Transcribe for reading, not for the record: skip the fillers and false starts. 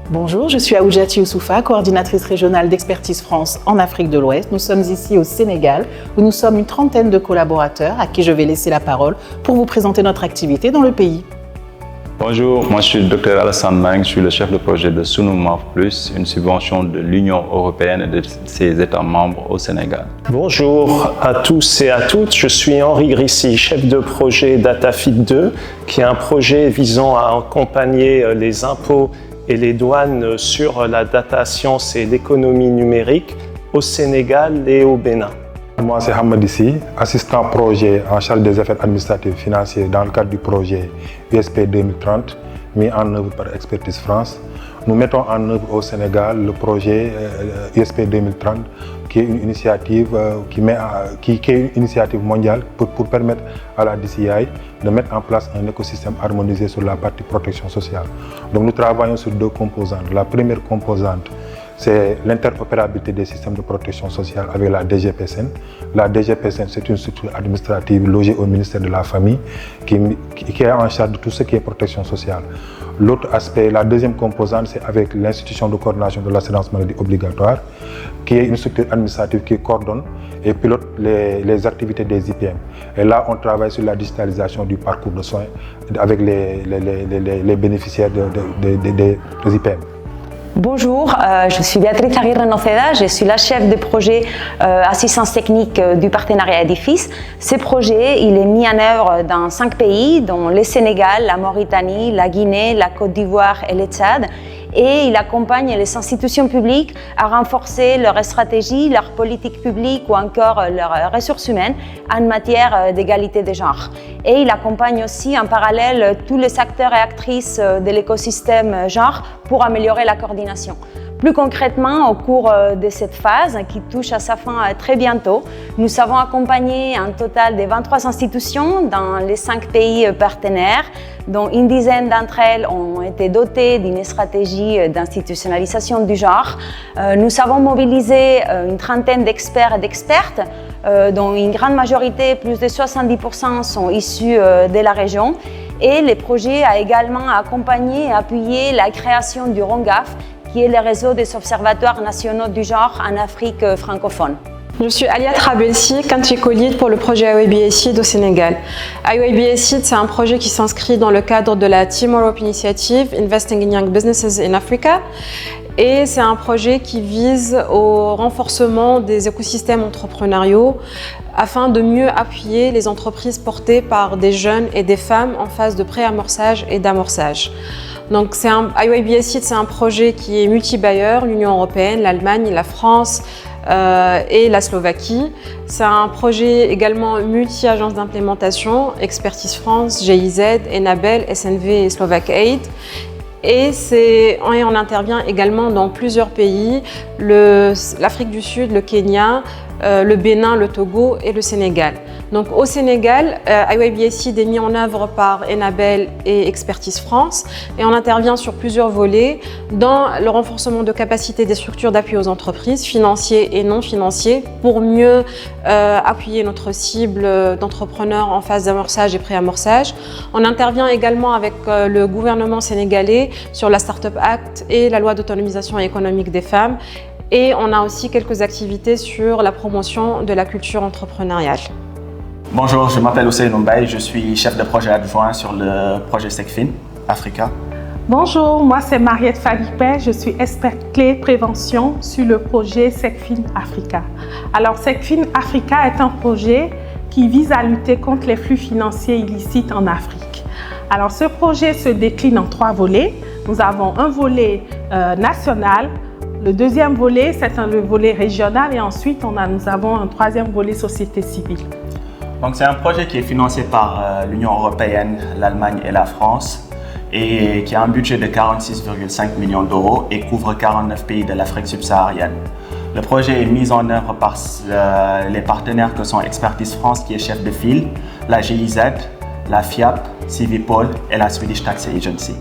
Bonjour, je suis Aoudjati Youssoufa, coordinatrice régionale d'Expertise France en Afrique de l'Ouest. Nous sommes ici au Sénégal où nous sommes une trentaine de collaborateurs à qui je vais laisser la parole pour vous présenter notre activité dans le pays. Bonjour, moi je suis le Dr Alassane Meng, je suis le chef de projet de Sunumaf Plus, une subvention de l'Union européenne et de ses États membres au Sénégal. Bonjour à tous et à toutes, je suis Henri Grissi, chef de projet DataFit 2, qui est un projet visant à accompagner les impôts et les douanes sur la data science et l'économie numérique au Sénégal et au Bénin. Moi, c'est Hamad Issi, assistant projet en charge des affaires administratives et financières dans le cadre du projet USP 2030, mis en œuvre par Expertise France. Nous mettons en œuvre au Sénégal le projet USP 2030, qui est une initiative, une initiative mondiale pour permettre à la DCI de mettre en place un écosystème harmonisé sur la partie protection sociale. Donc nous travaillons sur deux composantes. La première composante, c'est l'interopérabilité des systèmes de protection sociale avec la DGPSN. La DGPSN, c'est une structure administrative logée au ministère de la Famille qui est en charge de tout ce qui est protection sociale. L'autre aspect, la deuxième composante, c'est avec l'institution de coordination de l'assurance maladie obligatoire, qui est une structure administrative qui coordonne et pilote les activités des IPM. Et là, on travaille sur la digitalisation du parcours de soins avec les bénéficiaires des IPM. Bonjour, je suis Béatrice Aguirre-Noceda, je suis la chef de projet assistance technique du partenariat Edifice. Ce projet, il est mis en œuvre dans 5 pays, dont le Sénégal, la Mauritanie, la Guinée, la Côte d'Ivoire et le Tchad. Et il accompagne les institutions publiques à renforcer leurs stratégies, leurs politiques publiques ou encore leurs ressources humaines en matière d'égalité des genres. Et il accompagne aussi en parallèle tous les acteurs et actrices de l'écosystème genre pour améliorer la coordination. Plus concrètement, au cours de cette phase qui touche à sa fin très bientôt, nous avons accompagné un total de 23 institutions dans les 5 pays partenaires, dont une dizaine d'entre elles ont été dotées d'une stratégie d'institutionnalisation du genre. Nous avons mobilisé une trentaine d'experts et d'expertes, dont une grande majorité, plus de 70%, sont issus de la région. Et le projet a également accompagné et appuyé la création du RONGAF, qui est le réseau des observatoires nationaux du genre en Afrique francophone. Je suis Alia Trabelsi, Country Co-Lead pour le projet IOIB-SID au Sénégal. IOIB-SID, c'est un projet qui s'inscrit dans le cadre de la Team Europe Initiative Investing in Young Businesses in Africa. Et c'est un projet qui vise au renforcement des écosystèmes entrepreneuriaux afin de mieux appuyer les entreprises portées par des jeunes et des femmes en phase de pré-amorçage et d'amorçage. Donc IOIB-SID, c'est un projet qui est multi-bailleur, l'Union européenne, l'Allemagne, la France et la Slovaquie. C'est un projet également multi-agences d'implémentation, Expertise France, GIZ, Enabel, SNV et Slovak Aid. Et on intervient également dans plusieurs pays, l'Afrique du Sud, le Kenya, le Bénin, le Togo et le Sénégal. Donc au Sénégal, IOIB-SID est mis en œuvre par Enabel et Expertise France et on intervient sur plusieurs volets dans le renforcement de capacités des structures d'appui aux entreprises, financiers et non financiers, pour mieux appuyer notre cible d'entrepreneurs en phase d'amorçage et pré-amorçage. On intervient également avec le gouvernement sénégalais sur la Startup Act et la loi d'autonomisation économique des femmes. Et on a aussi quelques activités sur la promotion de la culture entrepreneuriale. Bonjour, je m'appelle Ousseynou Mbaye, je suis chef de projet adjoint sur le projet SecFin Africa. Bonjour, moi c'est Mariette Falipin, je suis experte clé prévention sur le projet SecFin Africa. Alors SecFin Africa est un projet qui vise à lutter contre les flux financiers illicites en Afrique. Alors ce projet se décline en 3 volets. Nous avons un volet national. Le deuxième volet, c'est le volet régional et ensuite nous avons un 3e volet société civile. Donc c'est un projet qui est financé par l'Union européenne, l'Allemagne et la France et qui a un budget de 46,5 millions d'euros et couvre 49 pays de l'Afrique subsaharienne. Le projet est mis en œuvre par les partenaires que sont Expertise France qui est chef de file, la GIZ, la FIAP, Civipol et la Swedish Tax Agency.